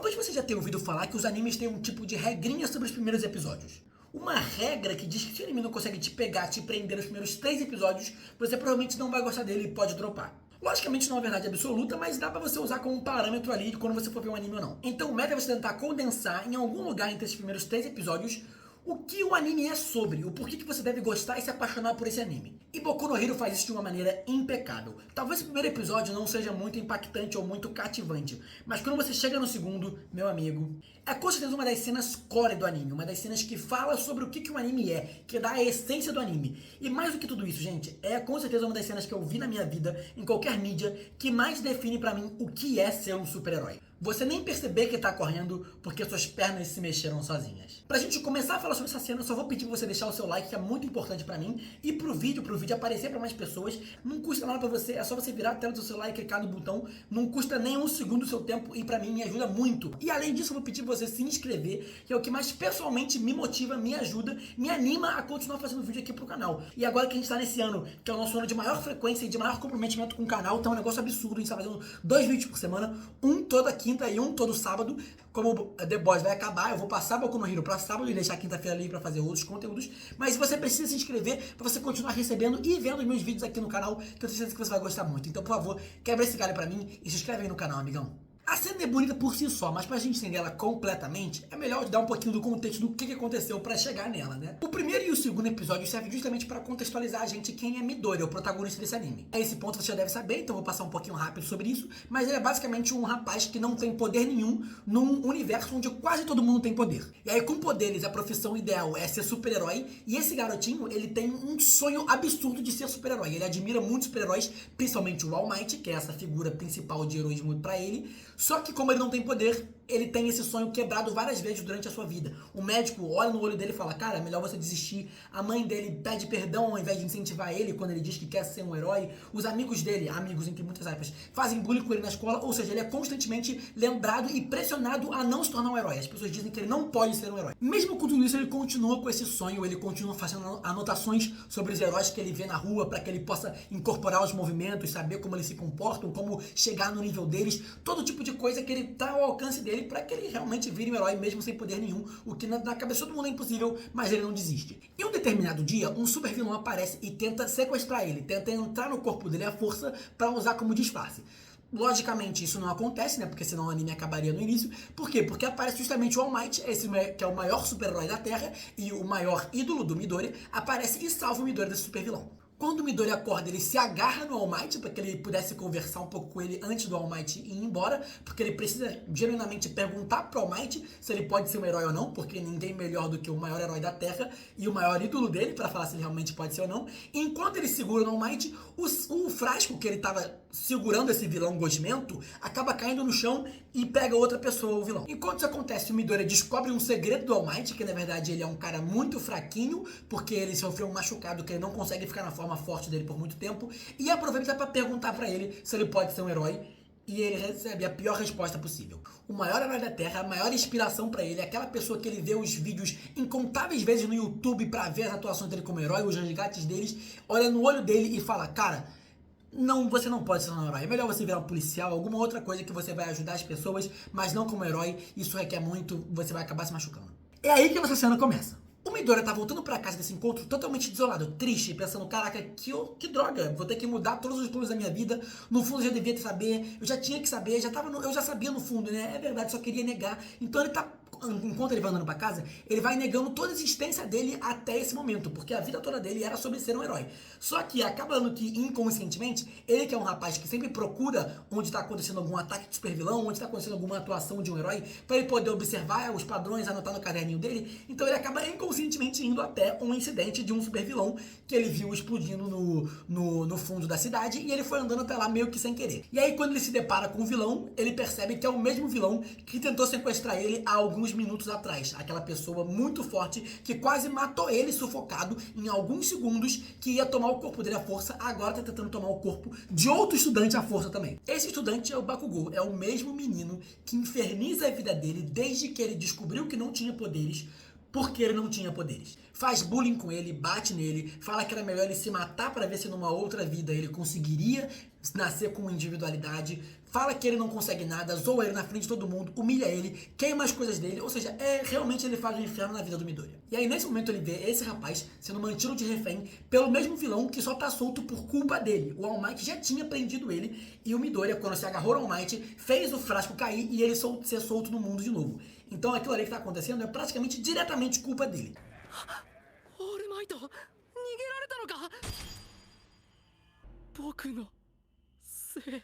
Talvez você já tenha ouvido falar que os animes têm um tipo de regrinha sobre os primeiros episódios. Uma regra que diz que se o anime não consegue te pegar, te prender nos primeiros 3 episódios, você provavelmente não vai gostar dele e pode dropar. Logicamente não é uma verdade absoluta, mas dá pra você usar como um parâmetro ali de quando você for ver um anime ou não. Então o método é você tentar condensar em algum lugar entre esses primeiros 3 episódios o que o anime é sobre, o porquê que você deve gostar e se apaixonar por esse anime. E Boku no Hero faz isso de uma maneira impecável. Talvez o primeiro episódio não seja muito impactante ou muito cativante, mas quando você chega no segundo, meu amigo, é com certeza uma das cenas core do anime, uma das cenas que fala sobre o que o anime é, que dá a essência do anime. E mais do que tudo isso, gente, é com certeza uma das cenas que eu vi na minha vida, em qualquer mídia, que mais define pra mim o que é ser um super-herói. Você nem perceber que tá correndo porque suas pernas se mexeram sozinhas. Pra gente começar a falar sobre essa cena, eu só vou pedir pra você deixar o seu like, que é muito importante pra mim, e pro vídeo aparecer pra mais pessoas. Não custa nada pra você, é só você virar a tela do seu celular e clicar no botão. Não custa nem um segundo do seu tempo e pra mim me ajuda muito. E além disso, eu vou pedir pra você se inscrever, que é o que mais pessoalmente me motiva, me ajuda, me anima a continuar fazendo vídeo aqui pro canal. E agora que a gente tá nesse ano, que é o nosso ano de maior frequência e de maior comprometimento com o canal, tá um negócio absurdo. A gente tá fazendo 2 vídeos por semana, um toda quinta e um todo sábado. Como The Boys vai acabar, eu vou passar Boku no Hero pra sábado e deixar quinta-feira ali pra fazer outros conteúdos. Mas você precisa se inscrever pra você continuar recebendo e vendo os meus vídeos aqui no canal, que eu tenho certeza que você vai gostar muito. Então, por favor, quebra esse galho pra mim e se inscreve aí no canal, amigão. A cena é bonita por si só, mas pra gente entender ela completamente, é melhor dar um pouquinho do contexto do que aconteceu pra chegar nela, né? O primeiro e o segundo episódio servem justamente pra contextualizar a gente quem é Midori, o protagonista desse anime. A esse ponto você já deve saber, então vou passar um pouquinho rápido sobre isso, mas ele é basicamente um rapaz que não tem poder nenhum num universo onde quase todo mundo tem poder. E aí com poderes a profissão ideal é ser super-herói, e esse garotinho, ele tem um sonho absurdo de ser super-herói. Ele admira muitos super-heróis, principalmente o All Might, que é essa figura principal de heroísmo pra ele. Só que como ele não tem poder, ele tem esse sonho quebrado várias vezes durante a sua vida. O médico olha no olho dele e fala, cara, é melhor você desistir. A mãe dele pede perdão ao invés de incentivar ele quando ele diz que quer ser um herói. Os amigos dele, amigos entre muitas aspas, fazem bullying com ele na escola, ou seja, ele é constantemente lembrado e pressionado a não se tornar um herói. As pessoas dizem que ele não pode ser um herói. Mesmo com tudo isso, ele continua com esse sonho, ele continua fazendo anotações sobre os heróis que ele vê na rua, para que ele possa incorporar os movimentos, saber como eles se comportam, como chegar no nível deles, todo tipo de coisa que ele tá ao alcance dele para que ele realmente vire um herói mesmo sem poder nenhum, o que na cabeça de todo mundo é impossível, mas ele não desiste. Em um determinado dia, um super vilão aparece e tenta sequestrar ele, tenta entrar no corpo dele à força para usar como disfarce. Logicamente isso não acontece, né, porque senão o anime acabaria no início. Por quê? Porque aparece justamente o All Might, esse que é o maior super-herói da Terra e o maior ídolo do Midori, aparece e salva o Midori desse super vilão. Quando o Midori acorda, ele se agarra no All Might para que ele pudesse conversar um pouco com ele antes do All Might ir embora, porque ele precisa genuinamente perguntar pro All Might se ele pode ser um herói ou não, porque ninguém melhor do que o maior herói da Terra e o maior ídolo dele para falar se ele realmente pode ser ou não. Enquanto ele segura no All Might, o frasco que ele estava segurando esse vilão gosmento acaba caindo no chão e pega outra pessoa, o vilão. Enquanto isso acontece, o Midori descobre um segredo do All Might, que na verdade ele é um cara muito fraquinho, porque ele sofreu um machucado que ele não consegue ficar na forma forte dele por muito tempo, e aproveita para perguntar para ele se ele pode ser um herói, e ele recebe a pior resposta possível. O maior herói da Terra, a maior inspiração para ele, aquela pessoa que ele vê os vídeos incontáveis vezes no YouTube para ver as atuações dele como herói, os resgates deles, olha no olho dele e fala, cara, não, você não pode ser um herói. É melhor você virar um policial, alguma outra coisa que você vai ajudar as pessoas, mas não como herói. Isso requer muito, você vai acabar se machucando. É aí que essa cena começa. O Midori tá voltando pra casa desse encontro totalmente desolado, triste, pensando, caraca, que droga, vou ter que mudar todos os planos da minha vida. No fundo eu já devia saber, eu já tinha que saber, eu já sabia no fundo, né? É verdade, só queria negar. Então ele tá, enquanto ele vai andando pra casa, ele vai negando toda a existência dele até esse momento, porque a vida toda dele era sobre ser um herói. Só que acaba dando que, inconscientemente, ele que é um rapaz que sempre procura onde tá acontecendo algum ataque de super vilão, onde tá acontecendo alguma atuação de um herói, pra ele poder observar os padrões, anotar no caderninho dele, então ele acaba inconscientemente indo até um incidente de um super vilão que ele viu explodindo no fundo da cidade, e ele foi andando até lá meio que sem querer. E aí quando ele se depara com o vilão, ele percebe que é o mesmo vilão que tentou sequestrar ele há alguns minutos atrás. Aquela pessoa muito forte que quase matou ele sufocado em alguns segundos, que ia tomar o corpo dele à força, agora tá tentando tomar o corpo de outro estudante à força também. Esse estudante é o Bakugou, é o mesmo menino que inferniza a vida dele desde que ele descobriu que não tinha poderes, porque ele não tinha poderes. Faz bullying com ele, bate nele, fala que era melhor ele se matar para ver se numa outra vida ele conseguiria nascer com individualidade, fala que ele não consegue nada, zoa ele na frente de todo mundo, humilha ele, queima as coisas dele, ou seja, realmente ele faz um inferno na vida do Midoriya. E aí nesse momento ele vê esse rapaz sendo mantido de refém pelo mesmo vilão que só tá solto por culpa dele. O All Might já tinha prendido ele e o Midoriya, quando se agarrou ao All Might, fez o frasco cair e ele ser solto no mundo de novo. Então aquilo ali que tá acontecendo é praticamente diretamente culpa dele. All Might, 逃げられたのか? 僕のせい。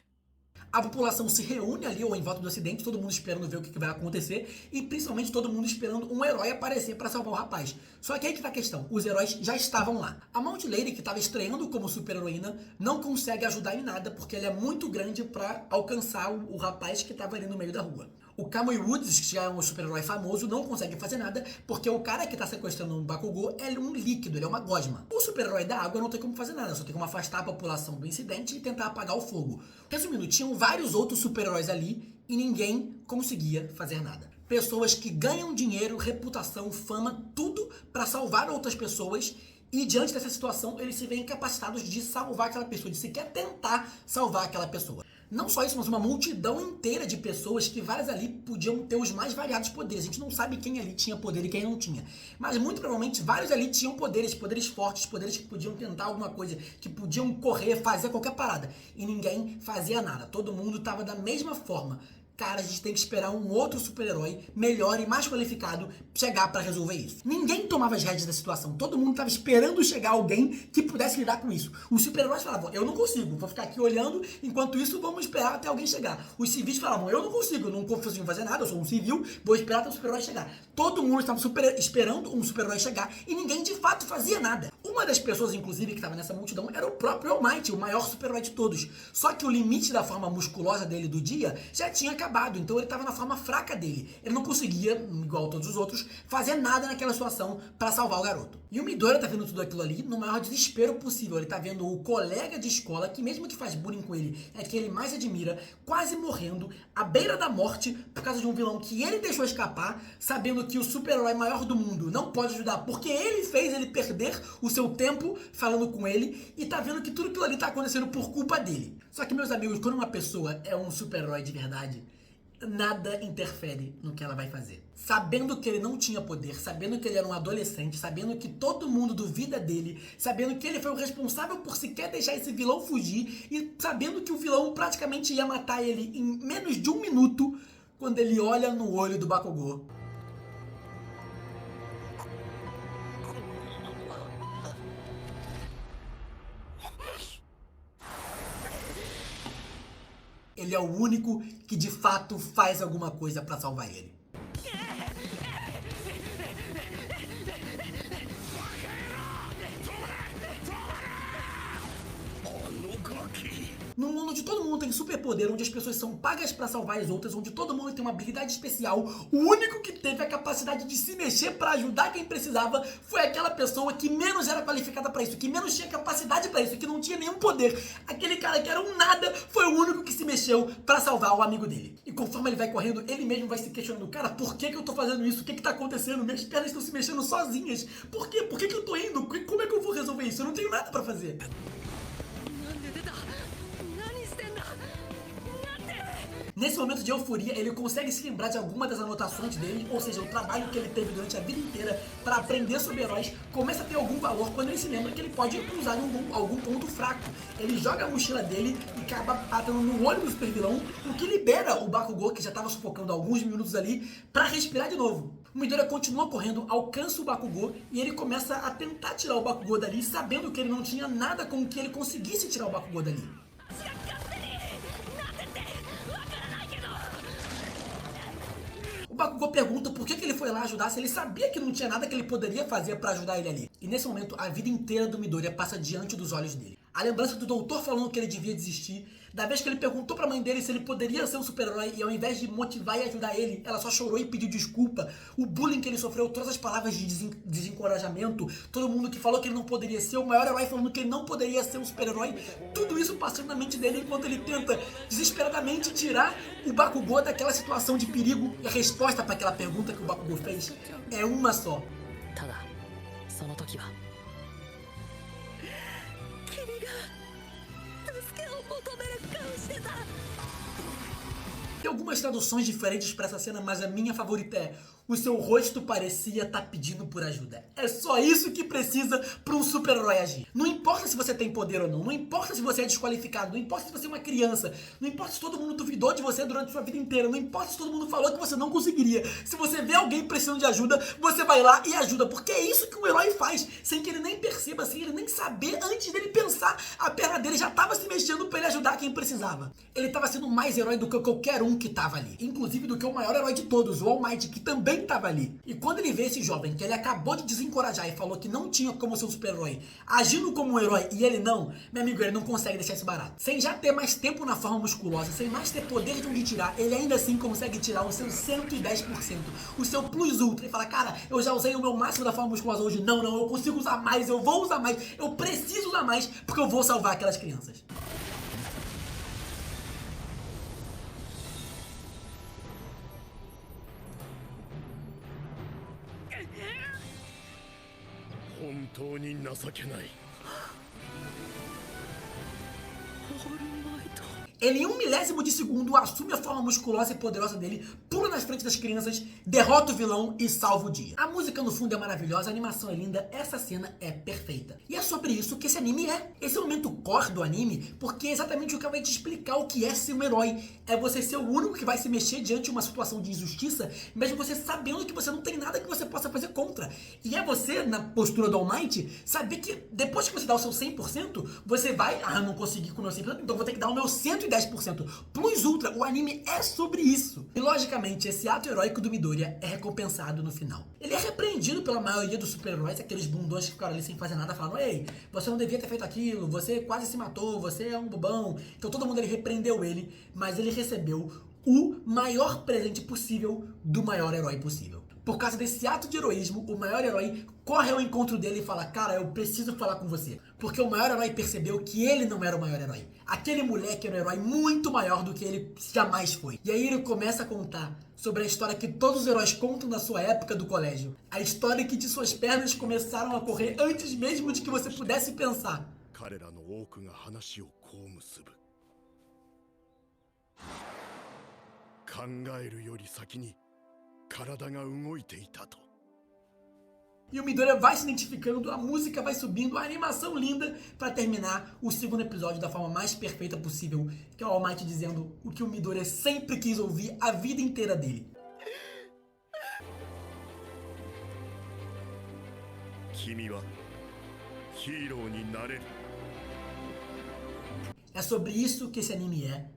A população se reúne ali ou em volta do acidente, todo mundo esperando ver o que vai acontecer e principalmente todo mundo esperando um herói aparecer para salvar o rapaz. Só que aí que tá a questão, os heróis já estavam lá. A Mount Lady, que estava estreando como super-heroína, não consegue ajudar em nada porque ela é muito grande para alcançar o rapaz que estava ali no meio da rua. O Kamui Woods, que já é um super-herói famoso, não consegue fazer nada porque o cara que tá sequestrando o Bakugou é um líquido, ele é uma gosma. O super-herói da água não tem como fazer nada, só tem como afastar a população do incidente e tentar apagar o fogo. Resumindo, tinham vários outros super-heróis ali e ninguém conseguia fazer nada. Pessoas que ganham dinheiro, reputação, fama, tudo para salvar outras pessoas. E diante dessa situação, eles se veem incapacitados de salvar aquela pessoa, de sequer tentar salvar aquela pessoa. Não só isso, mas uma multidão inteira de pessoas que várias ali podiam ter os mais variados poderes. A gente não sabe quem ali tinha poder e quem não tinha. Mas muito provavelmente vários ali tinham poderes, poderes fortes, poderes que podiam tentar alguma coisa, que podiam correr, fazer qualquer parada. E ninguém fazia nada. Todo mundo estava da mesma forma. Cara, a gente tem que esperar um outro super-herói melhor e mais qualificado chegar pra resolver isso. Ninguém tomava as rédeas da situação. Todo mundo tava esperando chegar alguém que pudesse lidar com isso. Os super-heróis falavam, eu não consigo, vou ficar aqui olhando, enquanto isso vamos esperar até alguém chegar. Os civis falavam, eu não consigo, eu não consigo fazer nada, eu sou um civil, vou esperar até o super-herói chegar. Todo mundo estava esperando um super-herói chegar e ninguém de fato fazia nada. Uma das pessoas, inclusive, que estava nessa multidão era o próprio All Might, o maior super-herói de todos. Só que o limite da forma musculosa dele do dia já tinha acabado, então ele estava na forma fraca dele. Ele não conseguia, igual todos os outros, fazer nada naquela situação para salvar o garoto. E o Midoriya tá vendo tudo aquilo ali no maior desespero possível. Ele tá vendo o colega de escola, que mesmo que faz bullying com ele, é que ele mais admira, quase morrendo, à beira da morte, por causa de um vilão que ele deixou escapar, sabendo que o super-herói maior do mundo não pode ajudar, porque ele fez ele perder o seu tempo falando com ele, e tá vendo que tudo aquilo ali tá acontecendo por culpa dele. Só que, meus amigos, quando uma pessoa é um super-herói de verdade, nada interfere no que ela vai fazer. Sabendo que ele não tinha poder, sabendo que ele era um adolescente, sabendo que todo mundo duvida dele, sabendo que ele foi o responsável por sequer deixar esse vilão fugir e sabendo que o vilão praticamente ia matar ele em menos de 1 minuto, quando ele olha no olho do Bakugou. Ele é o único que de fato faz alguma coisa pra salvar ele. Num mundo onde todo mundo tem superpoder, onde as pessoas são pagas pra salvar as outras, onde todo mundo tem uma habilidade especial, o único que teve a capacidade de se mexer pra ajudar quem precisava foi aquela pessoa que menos era qualificada pra isso, que menos tinha capacidade pra isso, que não tinha nenhum poder. Aquele cara que era um nada foi o único que se mexeu pra salvar o amigo dele. E conforme ele vai correndo, ele mesmo vai se questionando, cara, por que eu tô fazendo isso? O que tá acontecendo? Minhas pernas estão se mexendo sozinhas. Por quê? Por que eu tô indo? Como é que eu vou resolver isso? Eu não tenho nada pra fazer. Nesse momento de euforia, ele consegue se lembrar de alguma das anotações dele, ou seja, o trabalho que ele teve durante a vida inteira para aprender sobre heróis, começa a ter algum valor quando ele se lembra que ele pode usar algum ponto fraco. Ele joga a mochila dele e acaba batendo no olho do supervilão, o que libera o Bakugou, que já estava sufocando alguns minutos ali, para respirar de novo. O Midoriya continua correndo, alcança o Bakugou e ele começa a tentar tirar o Bakugou dali, sabendo que ele não tinha nada com que ele conseguisse tirar o Bakugou dali. O Bakugou pergunta por que ele foi lá ajudar, se ele sabia que não tinha nada que ele poderia fazer pra ajudar ele ali. E nesse momento, a vida inteira do Midoriya passa diante dos olhos dele. A lembrança do doutor falando que ele devia desistir, da vez que ele perguntou pra mãe dele se ele poderia ser um super-herói e ao invés de motivar e ajudar ele, ela só chorou e pediu desculpa. O bullying que ele sofreu, todas as palavras de desencorajamento, todo mundo que falou que ele não poderia ser o maior herói falando que ele não poderia ser um super-herói, tudo isso passando na mente dele enquanto ele tenta desesperadamente tirar o Bakugou daquela situação de perigo. E a resposta para aquela pergunta que o Bakugou fez é uma só. tem algumas traduções diferentes pra essa cena, mas a minha favorita é: o seu rosto parecia estar pedindo por ajuda. É só isso que precisa pra um super-herói agir. Não importa se você tem poder ou não, não importa se você é desqualificado, não importa se você é uma criança, não importa se todo mundo duvidou de você durante sua vida inteira, não importa se todo mundo falou que você não conseguiria. Se você vê alguém precisando de ajuda, você vai lá e ajuda, porque é isso que o herói faz, sem que ele nem perceba, sem ele nem saber, antes dele pensar, a perna dele já estava se mexendo pra ele ajudar quem precisava. Ele estava sendo mais herói do que qualquer um que estava ali, inclusive do que o maior herói de todos, o All Might, que também estava ali. E quando ele vê esse jovem que ele acabou de desencorajar e falou que não tinha como ser um super-herói, agindo como um herói e ele não, meu amigo, ele não consegue deixar isso barato. Sem já ter mais tempo na forma musculosa, sem mais ter poder de onde tirar, ele ainda assim consegue tirar o seu 110%, o seu plus ultra, e fala: cara, eu já usei o meu máximo da forma musculosa hoje, não, eu consigo usar mais, eu vou usar mais, eu preciso usar mais, porque eu vou salvar aquelas crianças. Ele, em 1 milésimo de segundo, assume a forma musculosa e poderosa dele, pula nas frente das crianças, derrota o vilão e salva o dia. A música no fundo é maravilhosa, a animação é linda, essa cena é perfeita. E é sobre isso que esse anime é. Esse é o momento core do anime, porque é exatamente o que vai te explicar o que é ser um herói. É você ser o único que vai se mexer diante de uma situação de injustiça, mesmo você sabendo que você não tem nada que você possa fazer contra. E é você, na postura do All Might, saber que depois que você dá o seu 100%, você vai: não consegui com o meu 100%, então vou ter que dar o meu 110%. Plus ultra, o anime é sobre isso. E logicamente, esse ato heróico do Midoriya é recompensado no final. Ele é repreendido pela maioria dos super-heróis, aqueles bundões que ficaram ali sem fazer nada, falando: ei, você não devia ter feito aquilo, você quase se matou, você é um bobão. Então todo mundo repreendeu ele, mas ele recebeu o maior presente possível do maior herói possível. Por causa desse ato de heroísmo, o maior herói corre ao encontro dele e fala: cara, eu preciso falar com você. Porque o maior herói percebeu que ele não era o maior herói. Aquele moleque era um herói muito maior do que ele jamais foi. E aí ele começa a contar sobre a história que todos os heróis contam na sua época do colégio. A história que de suas pernas começaram a correr antes mesmo de que você pudesse pensar. E o Midoriya vai se identificando, a música vai subindo, a animação linda, pra terminar o segundo episódio da forma mais perfeita possível, que é o All Might dizendo o que o Midoriya sempre quis ouvir a vida inteira dele. É sobre isso que esse anime é.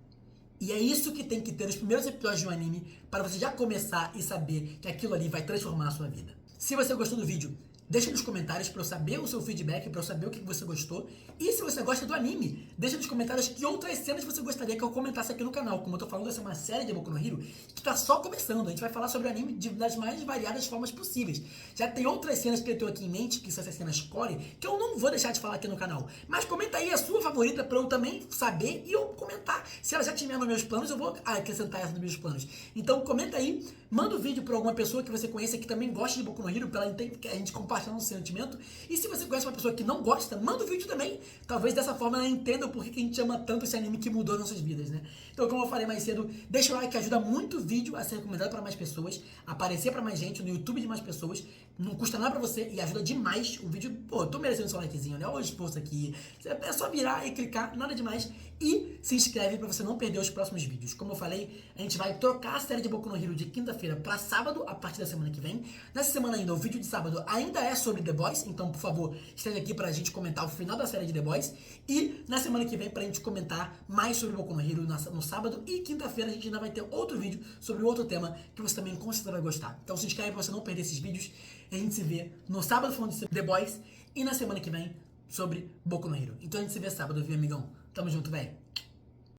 E é isso que tem que ter os primeiros episódios de um anime para você já começar e saber que aquilo ali vai transformar a sua vida. Se você gostou do vídeo, deixa nos comentários para eu saber o seu feedback, para eu saber o que você gostou. E se você gosta do anime, deixa nos comentários que outras cenas você gostaria que eu comentasse aqui no canal. Como eu tô falando, essa é uma série de Boku no Hero que tá só começando. A gente vai falar sobre o anime das mais variadas formas possíveis. Já tem outras cenas que eu tenho aqui em mente, que são essas cenas core, que eu não vou deixar de falar aqui no canal. Mas comenta aí a sua favorita para eu também saber e eu comentar. Se ela já tiver nos meus planos, eu vou acrescentar essa nos meus planos. Então comenta aí, manda o vídeo para alguma pessoa que você conheça que também gosta de Boku no Hero, para a gente compartilhar um sentimento. E se você conhece uma pessoa que não gosta, manda o vídeo também. Talvez dessa forma ela entenda o porquê que a gente ama tanto esse anime que mudou nossas vidas, né? Então, como eu falei mais cedo, deixa o like que ajuda muito o vídeo a ser recomendado para mais pessoas, aparecer para mais gente, no YouTube de mais pessoas. Não custa nada pra você e ajuda demais o vídeo. Pô, eu tô merecendo seu likezinho, né? Olha o esforço aqui. É só virar e clicar, nada demais. E se inscreve pra você não perder os próximos vídeos. Como eu falei, a gente vai trocar a série de Boku no Hero de quinta-feira pra sábado, a partir da semana que vem. Nessa semana ainda, o vídeo de sábado ainda é sobre The Boys. Então, por favor, esteja aqui pra gente comentar o final da série de The Boys. E na semana que vem, pra gente comentar mais sobre Boku no Hero no sábado. E quinta-feira a gente ainda vai ter outro vídeo sobre outro tema que você também com certeza vai gostar. Então se inscreve pra você não perder esses vídeos. A gente se vê no sábado falando de The Boys e na semana que vem sobre Boku no Hero. Então a gente se vê sábado, viu, amigão? Tamo junto, velho.